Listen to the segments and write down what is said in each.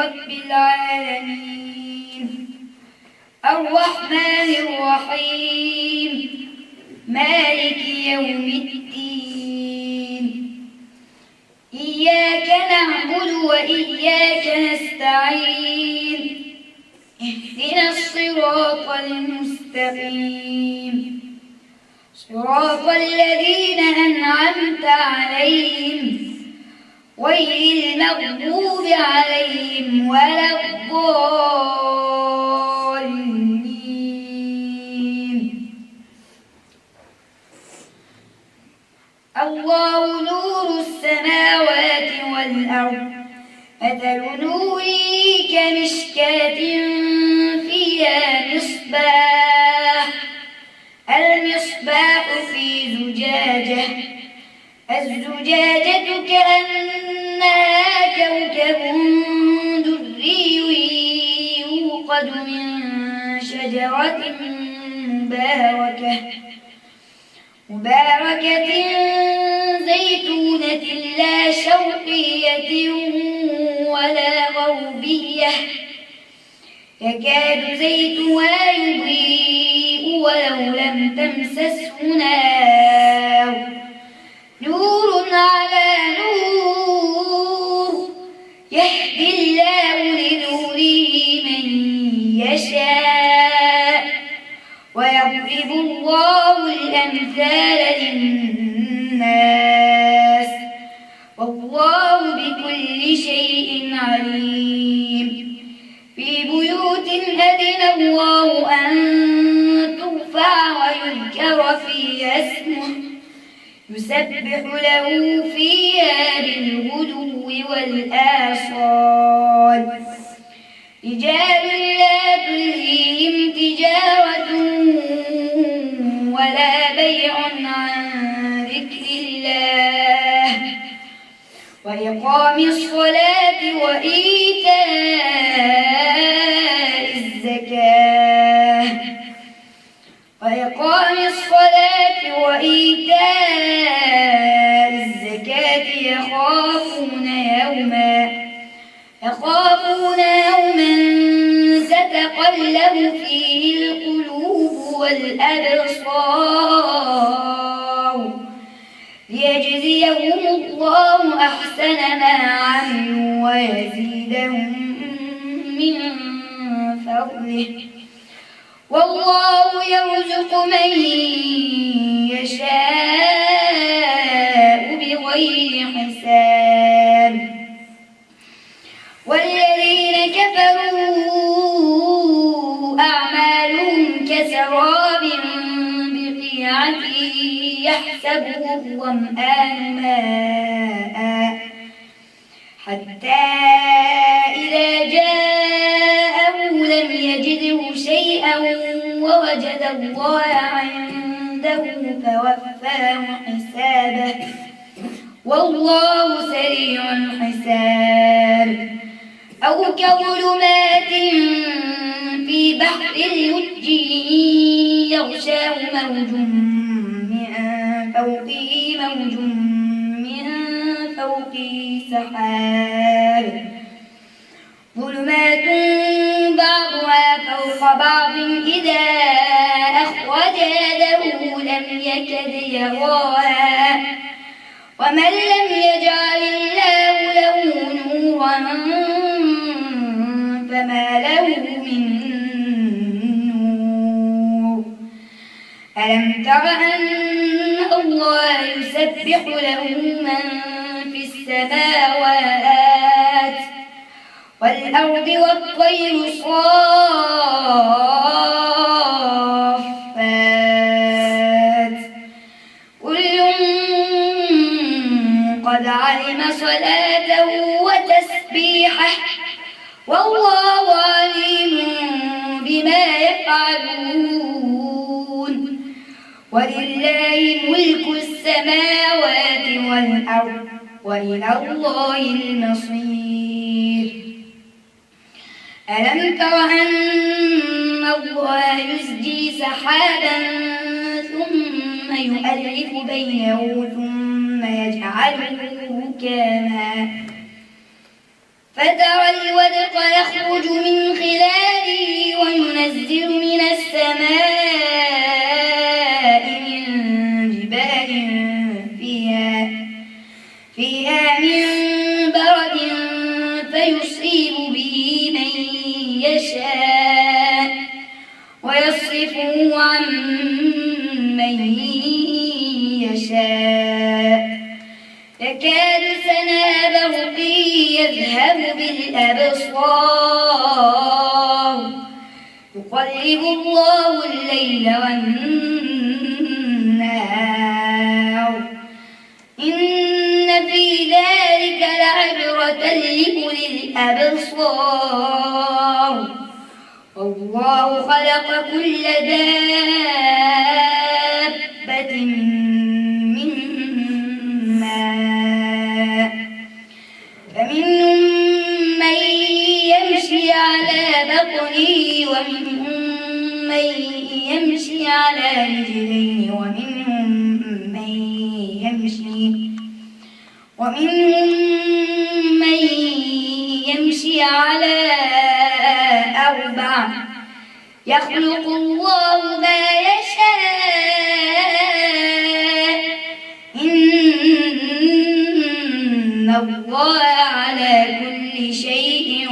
رب العالمين الرحمن الرحيم مالك يوم الدين إياك نعبد وإياك نستعين اهدنا الصراط المستقيم صراط الذين أنعمت عليهم غير المغضوب عليهم ولا الضالين. الله نور السماوات والأرض مثل نوره كمشكاة فيها مصباح المصباح في زجاجة الزجاجة كأنها كوكب دري يوقد من شجرة مباركة زيتونة لا شرقية ولا غربية يكاد زيتها يضيء ولو لم تمسسه نار نور على نور يهدي الله لنوره من يشاء ويضرب الله الأمثال للناس والله بكل شيء عليم. في بيوت أذن الله أن ترفع ويذكر فيها اسمه يسبح له فيها بالغدو والآصال رجال لا تلهيهم تجارة ولا بيع عن ذكر الله وإقام الصلاة وإيتاء الزكاة يخافون يوما تتقلب فيه القلوب والأبصار ليجزيهم الله أحسن ما عملوا ويزيدهم من فضله والله يرزق من يشاء بغير حساب. والذين كفروا أعمالهم كسراب بقيعة يحسبه الظمآن ماء حتى إذا جاءه لم يجده شيئا ووجد الله عنده فوفاه حسابه والله سريع الحساب. أو كظلمات في بحر لجي يغشاه موج من فوقه موج من فوقه سحاب ظلمات بعضها فوق بعض إذا أخرج يده لم يكد يراها ومن لم يجعل الله له نورا فما له من نور. ألم تر أن الله يسبح له من في السماوات والأرض والطير صافات كل قد علم صلاته وتسبيحه والله عليم بما يفعلون. ولله ملك السماوات والأرض وإلى الله المصير. ألم تر أن الله يزجي سحابا ثم يؤلف بينه ثم يجعله ركاما فترى الودق يخرج من خلاله وينزل من السماء من جبال فيها من برد فيصيب به من يشاء ويصرفه عن من يشاء يكاد سنا برقه يذهب بالأبصار يقلب الله الليل والنهار إن في ذلك لعبرة لأولي الأبصار والله خلق كل دابة من ماء فمنهم من يمشي على بطنه ومنهم من يمشي على رجلين ومنهم من يمشي على أربع يخلق الله ما يشاء إن الله على كل شيء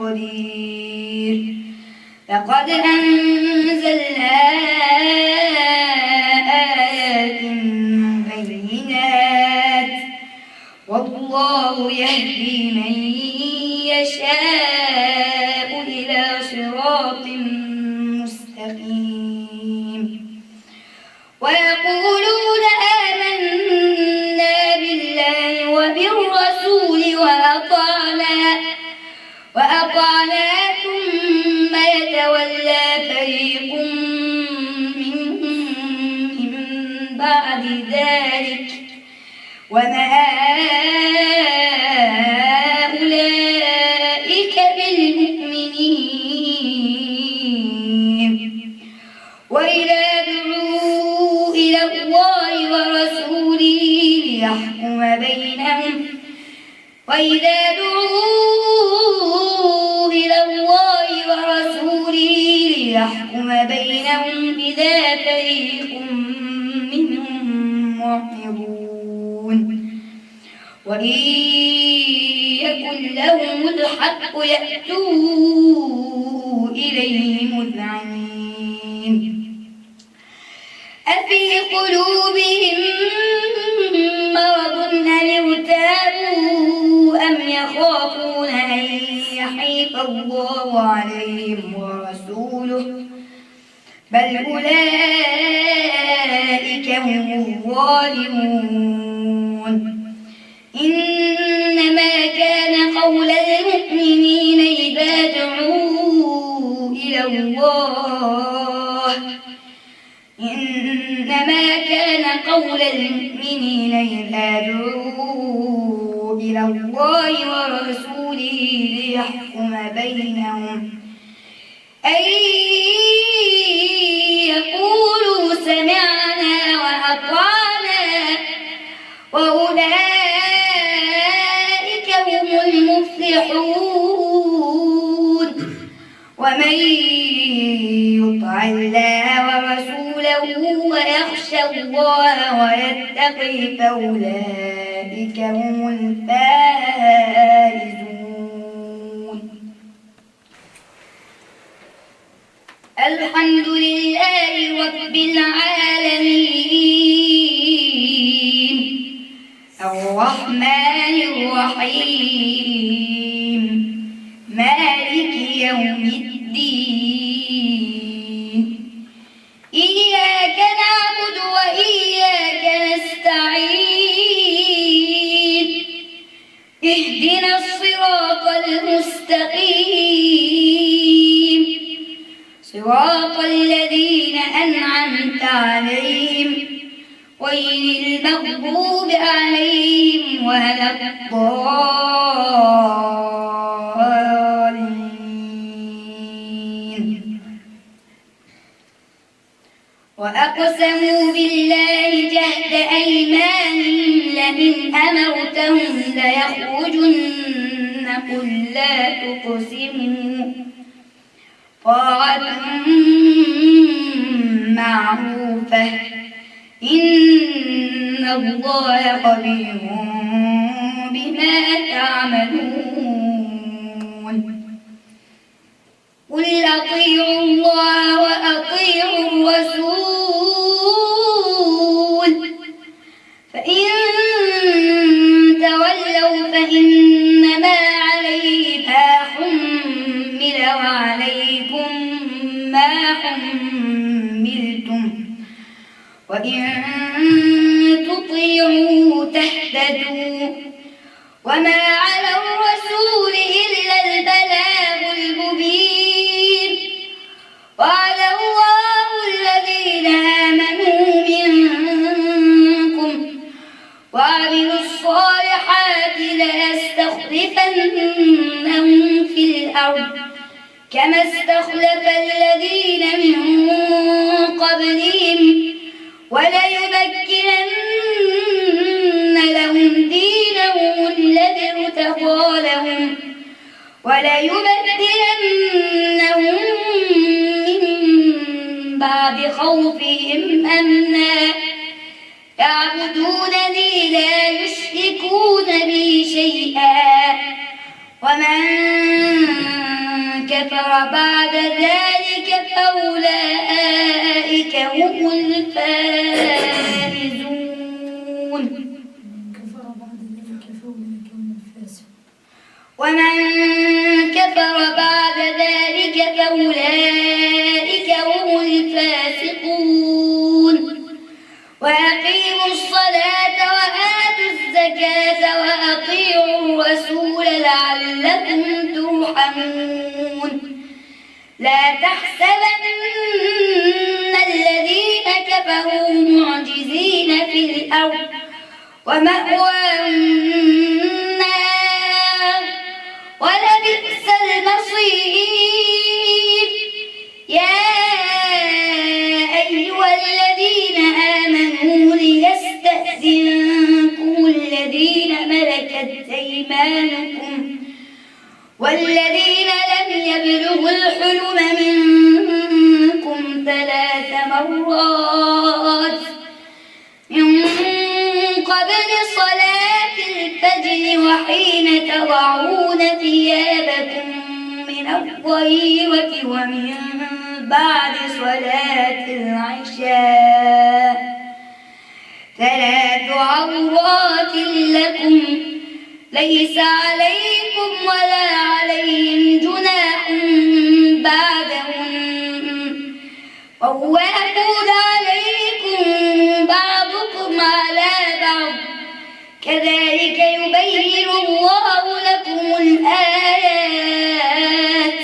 قدير لقد أنزلنا آيات بينات والله يهدي من يشاء إلى صراط مستقيم ويقولون آمنا بالله وبالرسول وأطعنا ثم يتولى فريق منهم من بعد ذلك وما أولئك بالمؤمنين وإذا دعوا إلى الله ورسوله ليحكم بينهم إذا فريق منهم معرضون وإن يكن لهم الحق يأتوا إليه مذعنين أفي قلوبهم مرض أم ارتابوا أم يخافون أن يحيف الله عليهم ورسوله بل أولئك هم الظالمون إنما كان قول المؤمنين إذا دعوا إلى الله ورسوله ليحكم بينهم أن يقولوا سمعنا وأطعنا وأولئك هم المفلحون ومن يطع الله ورسوله ويخشى الله ويتقي فأولئك هم الفائزون. الحمد لله رب العالمين الرحمن الرحيم مالك يوم الدين إياك نعبد وإياك نستعين اهدنا الصراط المستقيم صراط الذين أنعمت عليهم غير المغضوب عليهم ولا الضالين. وأقسموا بالله جهد أيمانهم لئن أمرتهم ليخرجن قل لا تقسموا طاعة معروفة إن الله خبير بما تعملون قل أطيعوا الله وأطيعوا الرسول فإن تولوا فإنما عليه ما حمل وعليكم ما حملتم وإن تطيعوا تهتدوا وما على الرسول إلا البلاغ المبين وعد الله الذين آمنوا منكم وعملوا الصالحات ليستخلفنهم في الأرض كما استخلف الذين من قبلهم وليمكنن لهم دينهم الذي ارتضى لهم وليبدلنهم من بعد خوفهم أمنا يعبدونني لا يشركون بي شيئا ومن كفر بعد ذلك فأولئك هم الفائزون ومن كفر بعد ذلك فأولئك هم الفاسقون وأقيموا الصلاة وآتوا الزكاة وأطيعوا الرسول لعلكم ترحمون لا تحسبن الذين كفروا معجزين في الأرض ومأواهم النار ولبئس المصير يا أيها الذين آمنوا ليستأذنكم الذين ملكت أيمانكم والذين لم يبلغوا الحلم منكم 3 مرات من قبل صلاة الفجر وحين تضعون ثيابكم من الظهيرة ومن بعد صلاة العشاء 3 عورات لكم ليس عليكم ولا عليهم جناح بعدهن طوافون عليكم بعضكم على بعض كذلك يبين الله لكم الآيات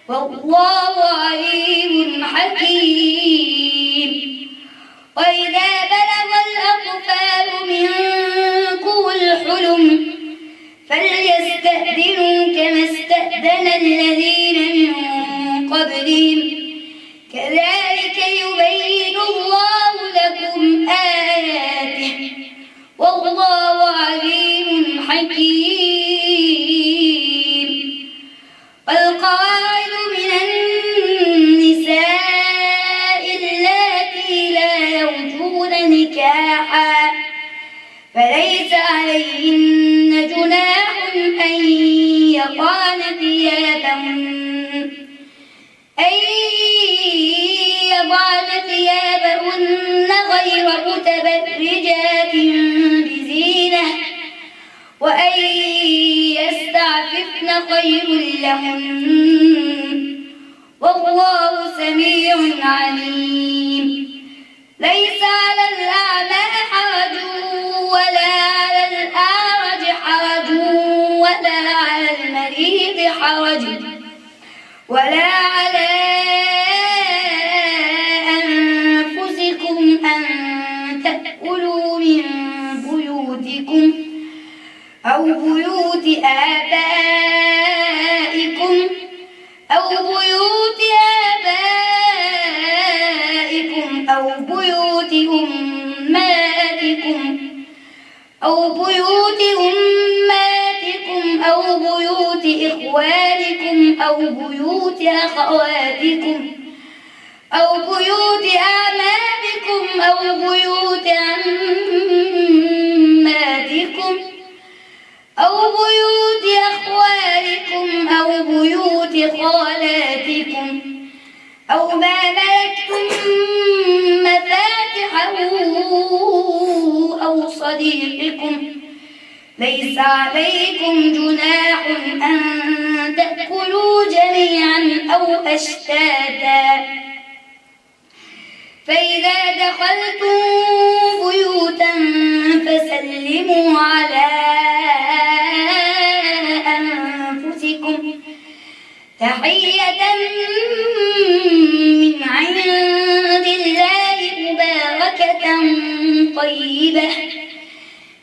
والله عليم حكيم وإذا بلغ الأطفال منكم الحلم فليستأذنوا كما استأذن الذين من قبلهم كذلك يبين الله لكم آياته والله عليم حكيم والقواعد من النساء اللاتي لا يرجون نكاحا فليس عليهن جناح أن يضعن ثيابهن غير متبرجات بزينة وأن يستعففن خير لهن والله سميع عليم ليس على الأعمى حرج ولا على الأعرج حرج ولا على المريض حرج ولا على أنفسكم أن تأكلوا من بيوتكم أو بيوت آبائكم أو بيوت أماتكم أو بيوت إخوانكم أو بيوت أخواتكم أو بيوت أعمامكم أو بيوت عماتكم أو بيوت أخوالكم أو بيوت خالاتكم أو ما ملكتم مفاتحه أو صديقكم ليس عليكم جناح أن تأكلوا جميعا أو أشتاتا فإذا دخلتم بيوتا فسلموا على أنفسكم تحية من عند الله مباركة طيبة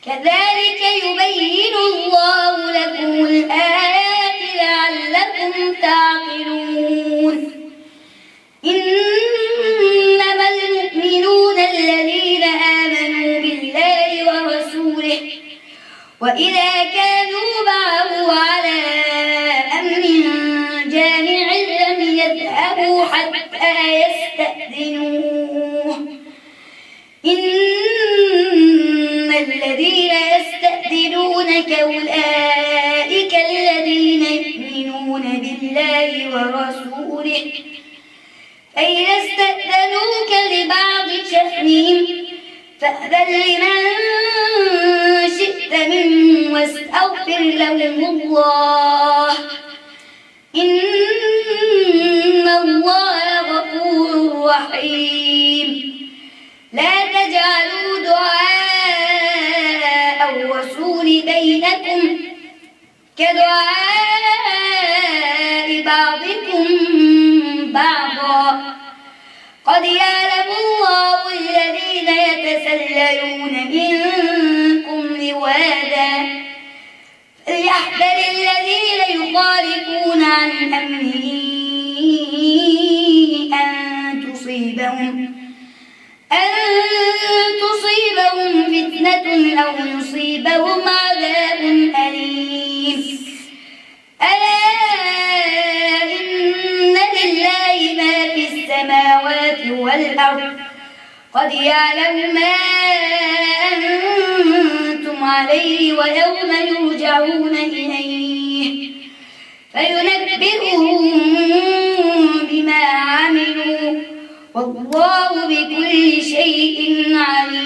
كذلك يبين الله لكم الآيات لعلكم تعقلون إنما المؤمنون الذين آمنوا بالله ورسوله وإذا كانوا معه على أمر جامع لم يذهبوا حتى يستأذنوه إن الذين يستأذنونك أولئك الذين يؤمنون بالله ورسوله فإذا استأذنوك لبعض شأنهم فأذن لمن شئت منهم واستغفر لهم الله إن الله غفور رحيم لا تجعلوا دعاء الرسول بينكم كدعاء بعضكم بعضا قد يعلم الله الذين يتسللون منكم لواذا فليحذر الذين يخالفون عن أمره أن تصيبهم فتنة أو يصيبهم عذاب أليم ألا إن لله ما في السماوات والأرض قد يعلم ما أنتم عليه ويوم يرجعون إليه فينبئهم بما عملوا والله بكل شيء عليم.